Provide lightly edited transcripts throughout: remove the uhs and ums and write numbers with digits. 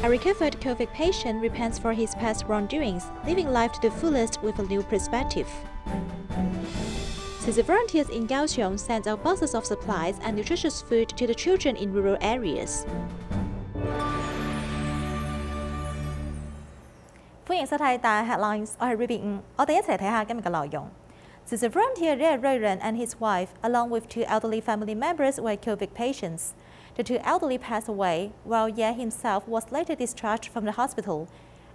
A recovered COVID patient repents for his past wrongdoings, living life to the fullest with a new perspective. Tzu volunteers in Kaohsiung sent out boxes of supplies and nutritious food to the children in rural areas. 歡迎收睇大 Headlines， 我係 Ruby 我哋一齊睇下今日嘅內容。Tzu volunteer Ye Ruiren and his wife, along with two elderly family members, were COVID patients. The two elderly passed away, while Ye himself was later discharged from the hospital.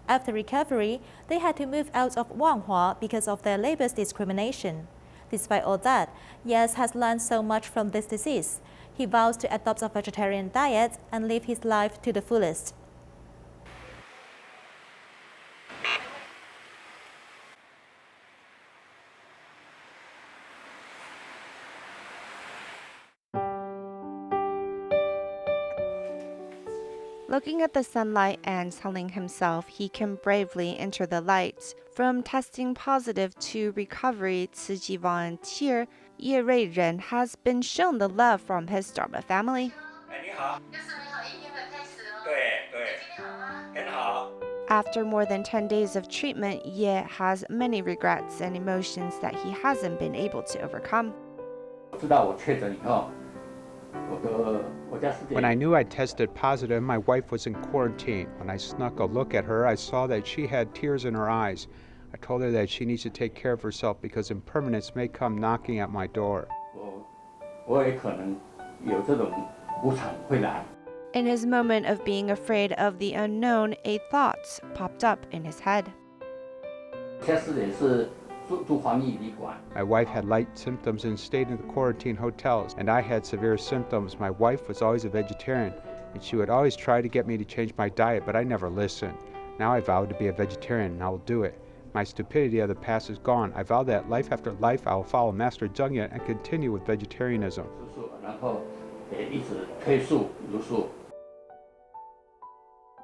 After recovery, they had to move out of Wanghua because of their labor's discrimination. Despite all that, Yes has learned so much from this disease. He vows to adopt a vegetarian diet and live his life to the fullest. Looking at the sunlight and telling himself he can bravely enter the light. From testing positive to recovery, Tzu Chi volunteer Ye Ruiren has been shown the love from his Dharma family. After more than 10 days of treatment, Ye has many regrets and emotions that he hasn't been able to overcome. When I knew I tested positive, my wife was in quarantine. When I snuck a look at her, I saw that she had tears in her eyes. I told her that she needs to take care of herself because impermanence may come knocking at my door. In his moment of being afraid of the unknown, a thought popped up in his head. My wife had light symptoms and stayed in the quarantine hotels, and I had severe symptoms. My wife was always a vegetarian, and she would always try to get me to change my diet, but I never listened. Now I vowed to be a vegetarian, and I will do it. My stupidity of the past is gone. I vow that life after life I will follow Master Zheng and continue with vegetarianism.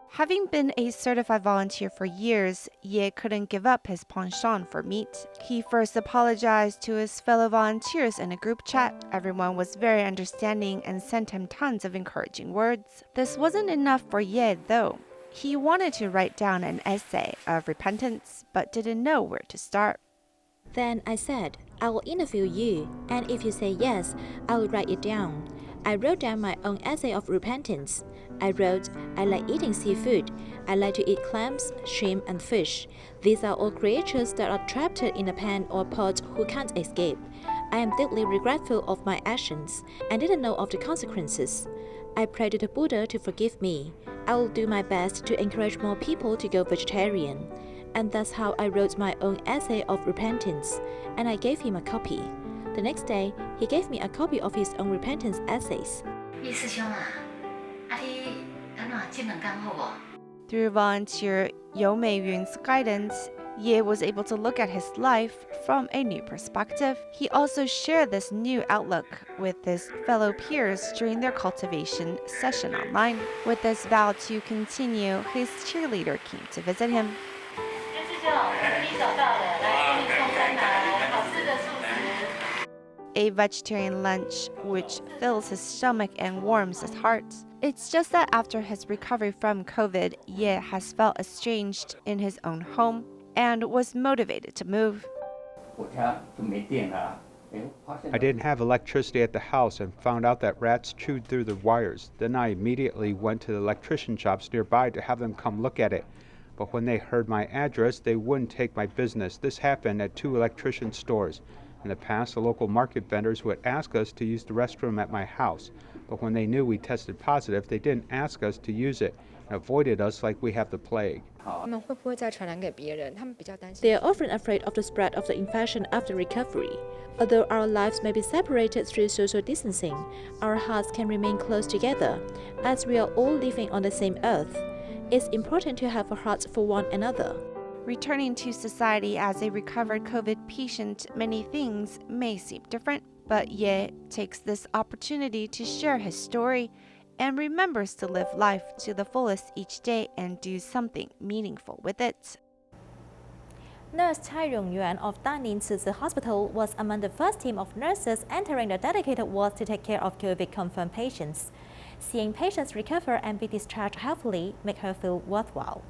Having been a certified volunteer for years, Ye couldn't give up his penchant for meat. He first apologized to his fellow volunteers in a group chat. Everyone was very understanding and sent him tons of encouraging words. This wasn't enough for Ye, though. He wanted to write down an essay of repentance, but didn't know where to start. Then I said, I will interview you, and if you say yes, I will write it down. I wrote down my own essay of repentance. I wrote, I like eating seafood. I like to eat clams, shrimp, and fish. These are all creatures that are trapped in a pan or pot who can't escape. I am deeply regretful of my actions and didn't know of the consequences. I pray to the Buddha to forgive me. I will do my best to encourage more people to go vegetarian. And that's how I wrote my own essay of repentance, and I gave him a copy. The next day, he gave me a copy of his own repentance essays. Through volunteer You Meiyun's guidance, Ye was able to look at his life from a new perspective. He also shared this new outlook with his fellow peers during their cultivation session online. With this vow to continue, his cheerleader came to visit him. A vegetarian lunch which fills his stomach and warms his heart. It's just that after his recovery from COVID, Ye has felt estranged in his own home and was motivated to move. I didn't have electricity at the house and found out that rats chewed through the wires. Then I immediately went to the electrician shops nearby to have them come look at it. But when they heard my address, they wouldn't take my business. This happened at 2 electrician stores. In the past, the local market vendors would ask us to use the restroom at my house. But when they knew we tested positive, they didn't ask us to use it and avoided us like we have the plague. They are often afraid of the spread of the infection after recovery. Although our lives may be separated through social distancing, our hearts can remain close together, as we are all living on the same earth. It's important to have a heart for one another. Returning to society as a recovered COVID patient, many things may seem different, but Ye takes this opportunity to share his story and remembers to live life to the fullest each day and do something meaningful with it. Nurse Chai Yongyuan of Danin Tzu Hospital was among the first team of nurses entering the dedicated wards to take care of COVID-confirmed patients. Seeing patients recover and be discharged healthily make her feel worthwhile.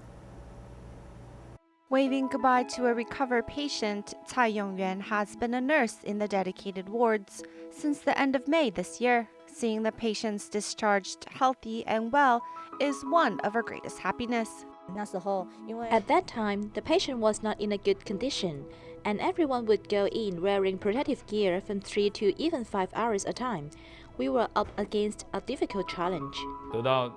Waving goodbye to a recovered patient, Tsai Yongyuan has been a nurse in the dedicated wards since the end of May this year. Seeing the patients discharged healthy and well is one of her greatest happiness. At that time, the patient was not in a good condition, and everyone would go in wearing protective gear from 3 to even 5 hours a time. We were up against a difficult challenge. No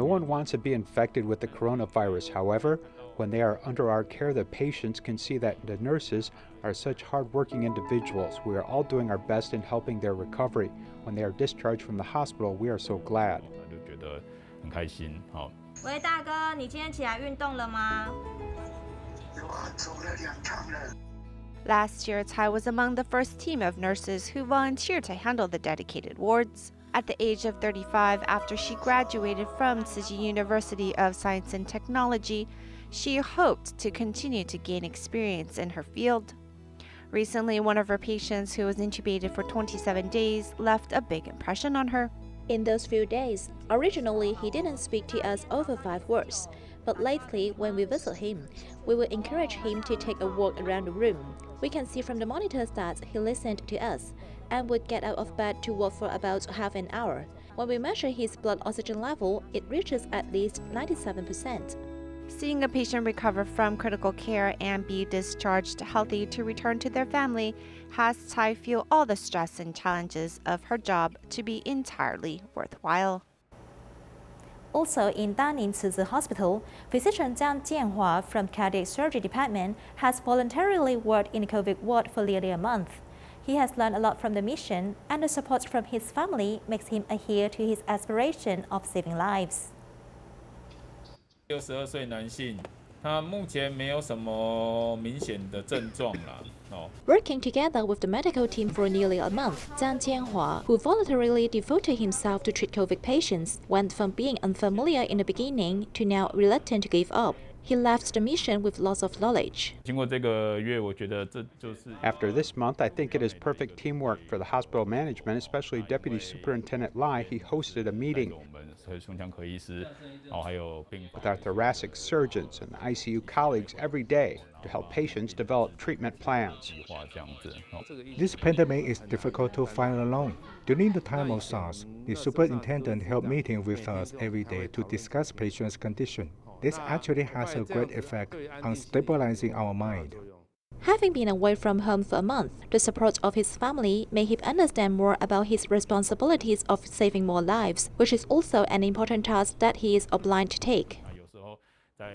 one wants to be infected with the coronavirus. However, when they are under our care, the patients can see that the nurses are such hardworking individuals. We are all doing our best in helping their recovery. When they are discharged from the hospital, we are so glad. 喂，大哥，你今天起来运动了吗？ Last year, Tsai was among the first team of nurses who volunteered to handle the dedicated wards. At the age of 35, after she graduated from Tzu Chi University of Science and Technology, she hoped to continue to gain experience in her field. Recently, one of her patients who was intubated for 27 days left a big impression on her. In those few days, originally he didn't speak to us over 5 words, but lately when we visit him, we will encourage him to take a walk around the room. We can see from the monitors that he listened to us and would get out of bed to walk for about half an hour. When we measure his blood oxygen level, it reaches at least 97%. Seeing a patient recover from critical care and be discharged healthy to return to their family has Tsai feel all the stress and challenges of her job to be entirely worthwhile. Also in Daning Tzu Hospital, physician Zhang Jianhua from Cardiac Surgery Department has voluntarily worked in the COVID ward for nearly a month. He has learned a lot from the mission, and the support from his family makes him adhere to his aspiration of saving lives. 62岁男性，他目前没有什么明显的症状啦。 Working together with the medical team for nearly a month, Zhang Jianhua, who voluntarily devoted himself to treat COVID patients, went from being unfamiliar in the beginning to now reluctant to give up. He left the mission with lots of knowledge. 经过这个月，我觉得这就是 After this month, I think it is perfect teamwork for the hospital management, especially Deputy Superintendent Lai. He hosted a meeting 我们胸腔科医师，还有病 with our thoracic surgeons and ICU colleagues every day to help patients develop treatment plans. 计划这样子。 This pandemic is difficult to fight alone. During the time of SARS, the superintendent held meetings with us every day to discuss patients' condition. This actually has a great effect on stabilizing our mind. Having been away from home for a month, the support of his family made him understand more about his responsibilities of saving more lives, which is also an important task that he is obliged to take.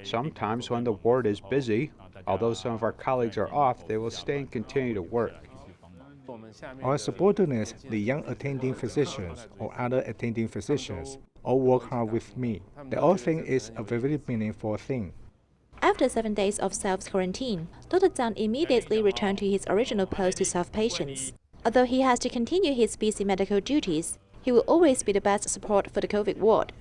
Sometimes when the ward is busy, although some of our colleagues are off, they will stay and continue to work. Our subordinates, the young attending physicians or other attending physicians, all work hard with me. They all think it's a very meaningful thing. After 7 days of self-quarantine, Dr. Zhang immediately returned to his original post to serve patients. Although he has to continue his busy medical duties, he will always be the best support for the COVID ward.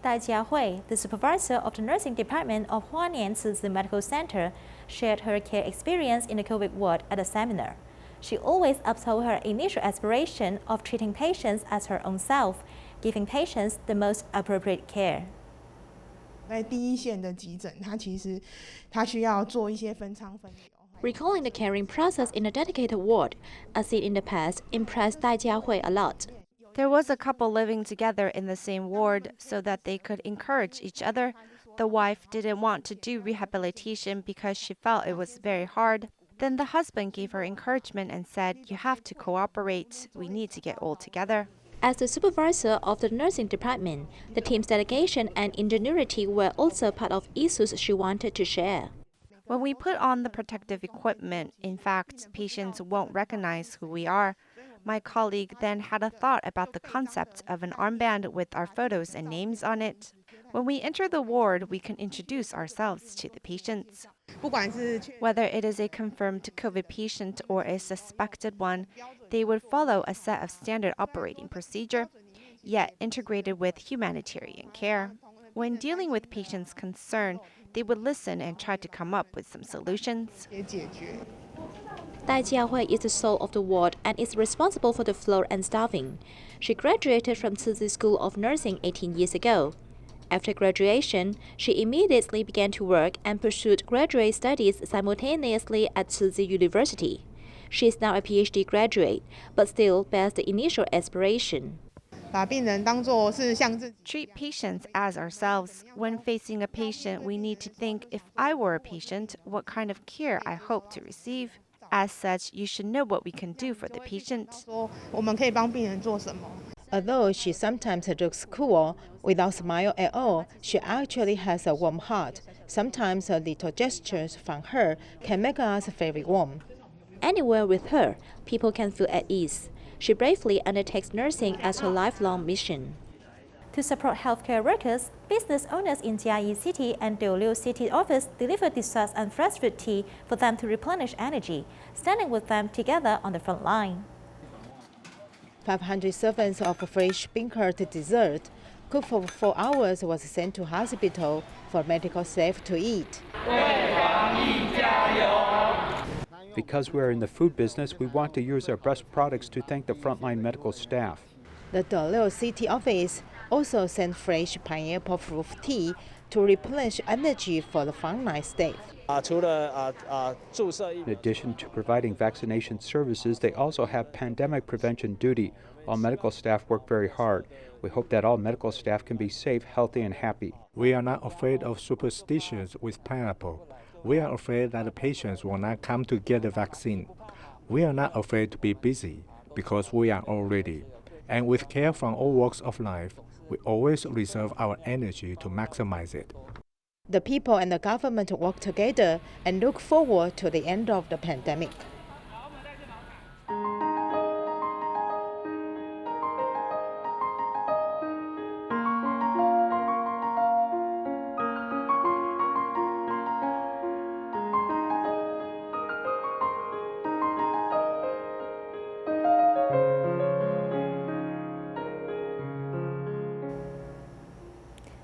Dai Jiahui, the supervisor of the nursing department of Huanian Tzu Medical Center, shared her care experience in the COVID ward at a seminar. She always upheld her initial aspiration of treating patients as her own self, giving patients the most appropriate care. 在第一线的急诊，它需要做一些分仓分流。 Recalling the caring process in a dedicated ward, as seen in the past, impressed Dai Jiahui a lot. There was a couple living together in the same ward so that they could encourage each other. The wife didn't want to do rehabilitation because she felt it was very hard. Then the husband gave her encouragement and said, "You have to cooperate. We need to get all together." As the supervisor of the nursing department, the team's dedication and ingenuity were also part of issues she wanted to share. When we put on the protective equipment, in fact, patients won't recognize who we are. My colleague then had a thought about the concept of an armband with our photos and names on it. When we enter the ward, we can introduce ourselves to the patients. 不管是 Whether it is a confirmed COVID patient or a suspected one, they would follow a set of standard operating procedure, yet integrated with humanitarian care. When dealing with patients' concern, they would listen and try to come up with some solutions. 解决。Dai Jiahui is the soul of the ward and is responsible for the floor and staffing. She graduated from Tzu Chi School of Nursing 18 years ago. After graduation, she immediately began to work and pursued graduate studies simultaneously at Tzu Chi University. She is now a PhD graduate, but still bears the initial aspiration. Treat patients as ourselves. When facing a patient, we need to think, if I were a patient, what kind of care I hope to receive. As such, you should know what we can do for the patient. Although she sometimes looks cool, without a smile at all, she actually has a warm heart. Sometimes a little gestures from her can make us very warm. Anywhere with her, people can feel at ease. She bravely undertakes nursing as her lifelong mission. To support healthcare workers, business owners in Jiayi City and Deoliu City office deliver desserts and fresh fruit tea for them to replenish energy, standing with them together on the front line. 500 servings of fresh bean-curd dessert, cooked for 4 hours, was sent to hospital for medical staff to eat. Because we're in the food business, we want to use our best products to thank the frontline medical staff. The Deoliu City office also sent fresh pineapple fruit tea to replenish energy for the frontline staff. In addition to providing vaccination services, they also have pandemic prevention duty. All medical staff work very hard. We hope that all medical staff can be safe, healthy, and happy. We are not afraid of superstitions with pineapple. We are afraid that the patients will not come to get the vaccine. We are not afraid to be busy because we are all ready. And with care from all walks of life, we always reserve our energy to maximize it. The people and the government work together and look forward to the end of the pandemic.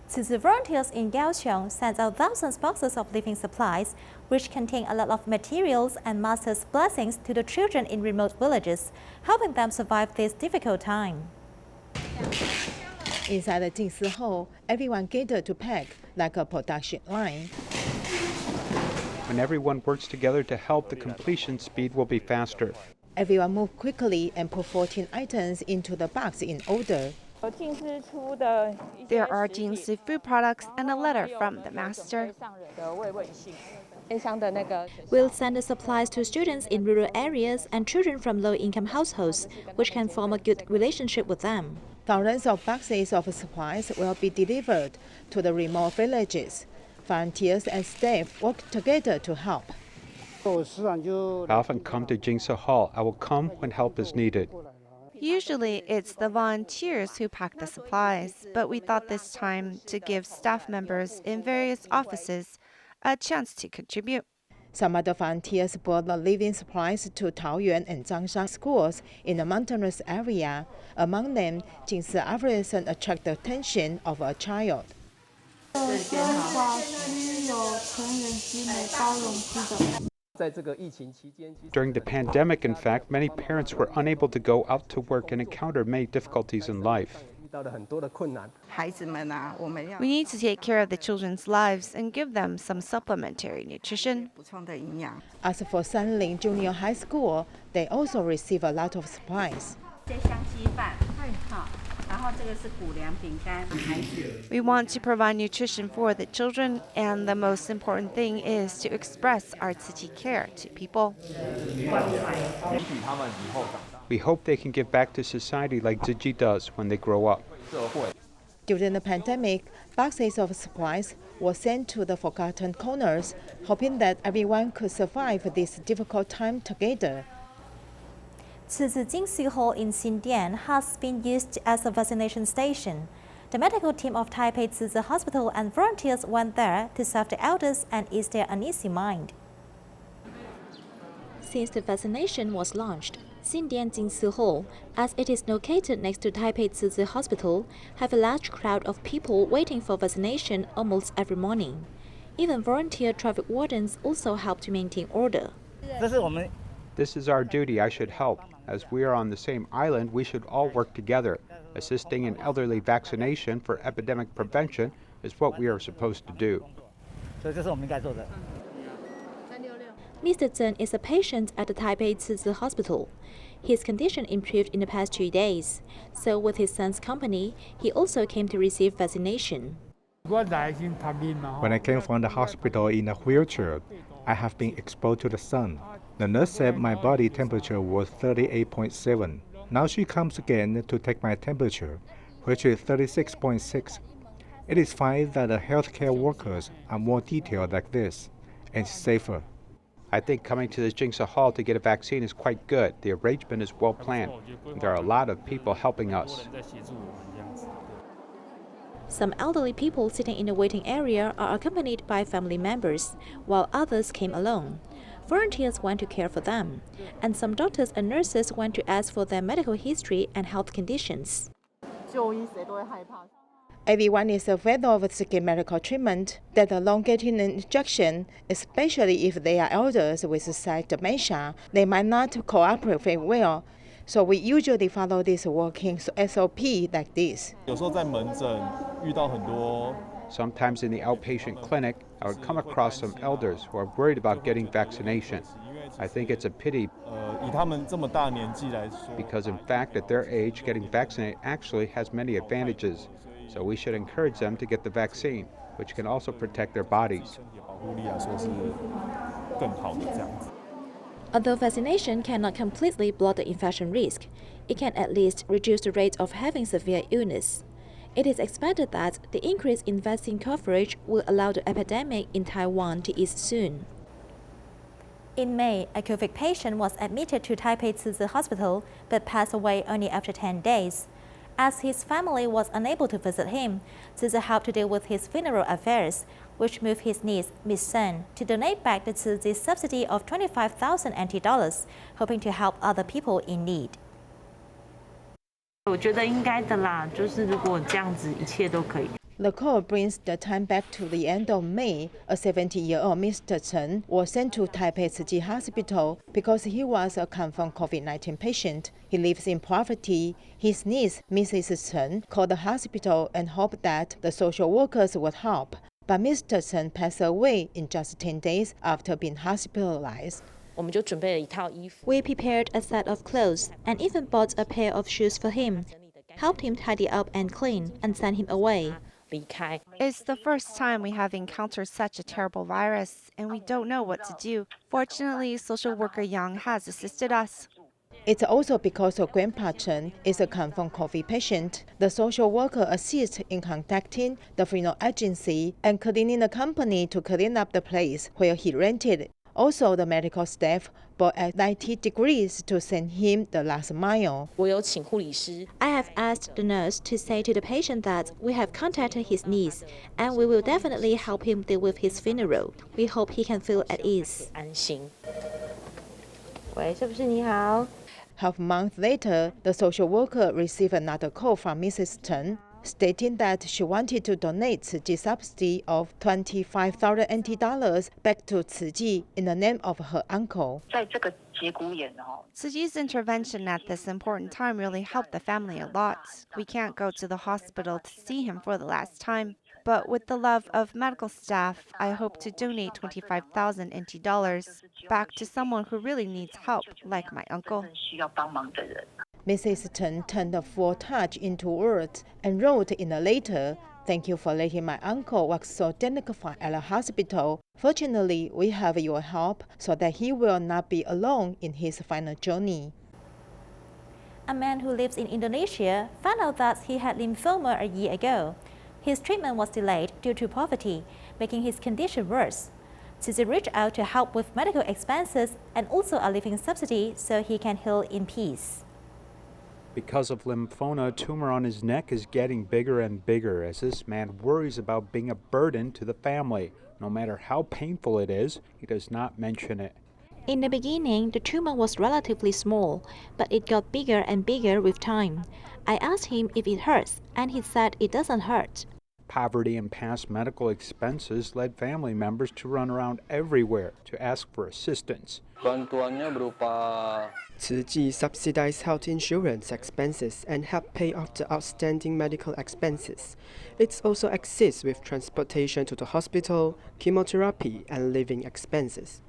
Tzu Chi volunteers in Kaohsiung sent out thousands of boxes of living supplies, which contain a lot of materials and Master's blessings to the children in remote villages, helping them survive this difficult time. Inside the Jingsi Hall, everyone gathered to pack like a production line. When everyone works together to help, the completion speed will be faster. Everyone moved quickly and put 14 items into the box in order. There are Jingsi food products and a letter from the master. We'll send the supplies to students in rural areas and children from low-income households, which can form a good relationship with them. Thousands of boxes of supplies will be delivered to the remote villages. Volunteers and staff work together to help. I often come to Jingsi Hall. I will come when help is needed. Usually, it's the volunteers who pack the supplies, but we thought this time to give staff members in various offices a chance to contribute. Some other volunteers brought the living supplies to Taoyuan and Zhangshan schools in a mountainous area. Among them, Jingsi adolescent attract the attention of a child. During the pandemic, in fact, many parents were unable to go out to work and encountered many difficulties in life. We need to take care of the children's lives and give them some supplementary nutrition. As for Sanling Junior High School, they also receive a lot of supplies. We want to provide nutrition for the children, and the most important thing is to express our Tzu Chi care to people. We hope they can give back to society like Tzu Chi does when they grow up. During the pandemic, boxes of supplies were sent to the forgotten corners, hoping that everyone could survive this difficult time together. Tzu Chi Jingsi Hall in Xindian has been used as a vaccination station. The medical team of Taipei Tzu Chi Hospital and volunteers went there to serve the elders and ease their uneasy mind. Since the vaccination was launched, Xindian Jingsi Hall, as it is located next to Taipei Tzu Chi Hospital, have a large crowd of people waiting for vaccination almost every morning. Even volunteer traffic wardens also help to maintain order. This is our duty. I should help. As we are on the same island, we should all work together. Assisting in elderly vaccination for epidemic prevention is what we are supposed to do. Mr. Zheng is a patient at the Taipei Tzu Chi Hospital. His condition improved in the past 2 days, so with his son's company, he also came to receive vaccination. When I came from the hospital in a wheelchair, I have been exposed to the sun. The nurse said my body temperature was 38.7. Now she comes again to take my temperature, which is 36.6. It is fine that the healthcare workers are more detailed like this, and safer. I think coming to this Jingsa Hall to get a vaccine is quite good. The arrangement is well planned. There are a lot of people helping us. Some elderly people sitting in the waiting area are accompanied by family members, while others came alone. Volunteers went to care for them, and some doctors and nurses went to ask for their medical history and health conditions. Everyone is afraid of seeking medical treatment, let alone getting an injection, especially if they are elders with side dementia. They might not cooperate very well. So we usually follow this working SOP like this. Sometimes in the outpatient clinic, I would come across some elders who are worried about getting vaccination. I think it's a pity because in fact at their age getting vaccinated actually has many advantages. So we should encourage them to get the vaccine, which can also protect their bodies. Although vaccination cannot completely block the infection risk, it can at least reduce the rate of having severe illness. It is expected that the increase in vaccine coverage will allow the epidemic in Taiwan to ease soon. In May, a COVID patient was admitted to Taipei Tzu Chi Hospital but passed away only after 10 days. As his family was unable to visit him, Tzu Chi helped to deal with his funeral affairs, which moved his niece, Miss Sun, to donate back the Tzu Chi's subsidy of 25,000 NT dollars, hoping to help other people in need. 我觉得应该的啦，就是如果这样子，一切都可以。 The call brings the time back to the end of May. A 70-year-old Mr. Chen was sent to Taipei Tzu Chi Hospital because he was a confirmed COVID-19 patient. He lives in poverty. His niece, Mrs. Chen, called the hospital and hoped that the social workers would help. But Mr. Chen passed away in just 10 days after being hospitalized. 我们就准备了一套衣服。 We prepared a set of clothes and even bought a pair of shoes for him, helped him tidy up and clean, and sent him away. 离开。 It's the first time we have encountered such a terrible virus, and we don't know what to do. Fortunately, social worker Yang has assisted us. It's also because of Grandpa Chen is a confirmed COVID patient. The social worker assists in contacting the funeral agency and cleaning the company to clean up the place where he rented. Also, the medical staff bought at 90 degrees to send him the last mile. 我有请护理师。 I have asked the nurse to say to the patient that we have contacted his niece and we will definitely help him deal with his funeral. We hope he can feel at ease. 安心。喂，是不是你好？ Half a month later, the social worker received another call from Mrs. Chen, stating that she wanted to donate Tzu Chi subsidy of 25,000 NT dollars back to Tzu Chi in the name of her uncle. Tzu Chi's intervention at this important time really helped the family a lot. We can't go to the hospital to see him for the last time. But with the love of medical staff, I hope to donate 25,000 NT dollars back to someone who really needs help, like my uncle. Mrs. Chen turned the full touch into words and wrote in a letter, "Thank you for letting my uncle work so dignified at the hospital. Fortunately, we have your help so that he will not be alone in his final journey." A man who lives in Indonesia found out that he had lymphoma a year ago. His treatment was delayed due to poverty, making his condition worse. Tzu Chi reached out to help with medical expenses and also a living subsidy so he can heal in peace. Because of lymphoma, a tumor on his neck is getting bigger and bigger as this man worries about being a burden to the family. No matter how painful it is, he does not mention it. In the beginning, the tumor was relatively small, but it got bigger and bigger with time. I asked him if it hurts, and he said it doesn't hurt. Poverty and past medical expenses led family members to run around everywhere to ask for assistance. Tzu Chi subsidized health insurance expenses and helped pay off the outstanding medical expenses. It also assists with transportation to the hospital, chemotherapy, and living expenses.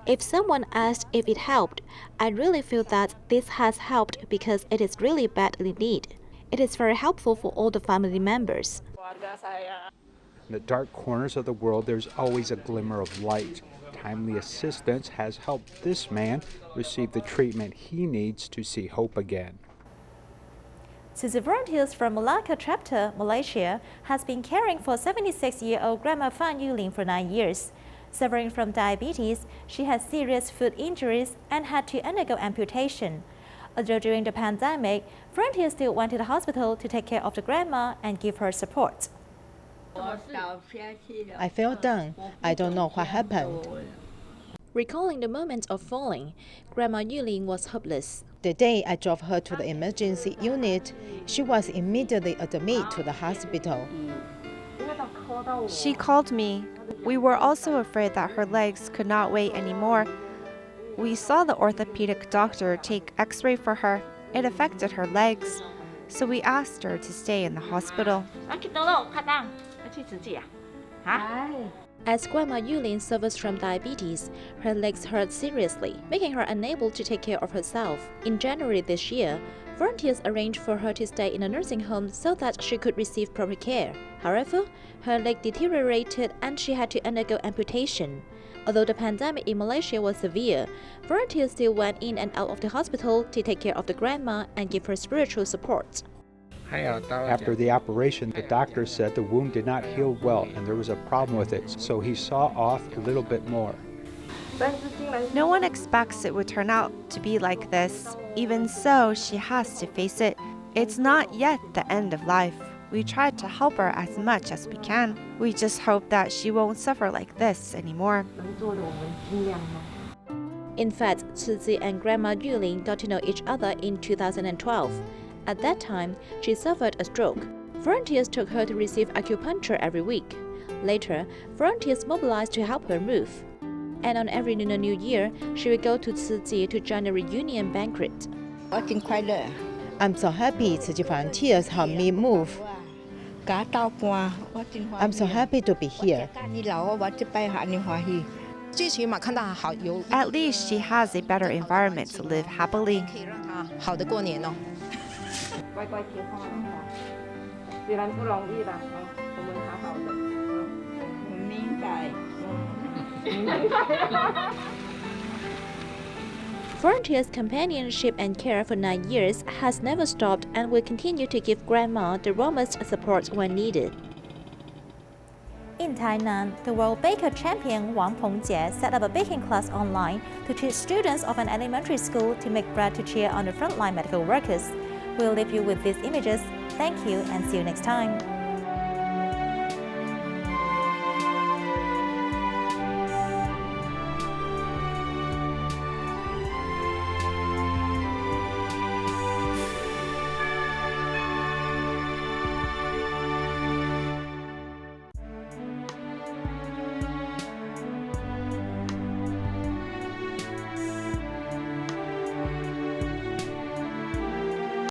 If someone asked if it helped, I really feel that this has helped because it is really badly needed. It is very helpful for all the family members. In the dark corners of the world, there's always a glimmer of light. Timely assistance has helped this man receive the treatment he needs to see hope again. Tzu Chi volunteers from Malacca chapter, Malaysia, has been caring for 76-year-old Grandma Fan Yuling for 9 years. Suffering from diabetes, she has serious foot injuries and had to undergo amputation. Although during the pandemic, volunteers still went to the hospital to take care of the grandma and give her support. I fell down. I don't know what happened. Recalling the moment of falling, Grandma Yuling was hopeless. The day I drove her to the emergency unit, she was immediately admitted to the hospital. She called me. We were also afraid that her legs could not wait anymore. We saw the orthopedic doctor take x-ray for her. It affected her legs, so we asked her to stay in the hospital. As Grandma Yuling suffers from diabetes, her legs hurt seriously, making her unable to take care of herself. In January this year, volunteers arranged for her to stay in a nursing home so that she could receive proper care. However, her leg deteriorated and she had to undergo amputation. Although the pandemic in Malaysia was severe, volunteers still went in and out of the hospital to take care of the grandma and give her spiritual support. After the operation, the doctor said the wound did not heal well and there was a problem with it, so he saw off a little bit more. No one expects it would turn out to be like this. Even so, she has to face it. It's not yet the end of life. We tried to help her as much as we can. We just hope that she won't suffer like this anymore. In fact, Tzu Chi and Grandma Yuling got to know each other in 2012. At that time, she suffered a stroke. Volunteers took her to receive acupuncture every week. Later, volunteers mobilized to help her move. And on every Lunar New Year, she would go to Tzu Chi to join a reunion banquet. I'm so happy Tzu Chi volunteers helped me move. I'm so happy to be here. At least she has a better environment to live happily. Volunteers' companionship and care for 9 years has never stopped and will continue to give Grandma the warmest support when needed. In Tainan, the world baker champion Wang Pongjie set up a baking class online to teach students of an elementary school to make bread to cheer on the frontline medical workers. We'll leave you with these images. Thank you and see you next time.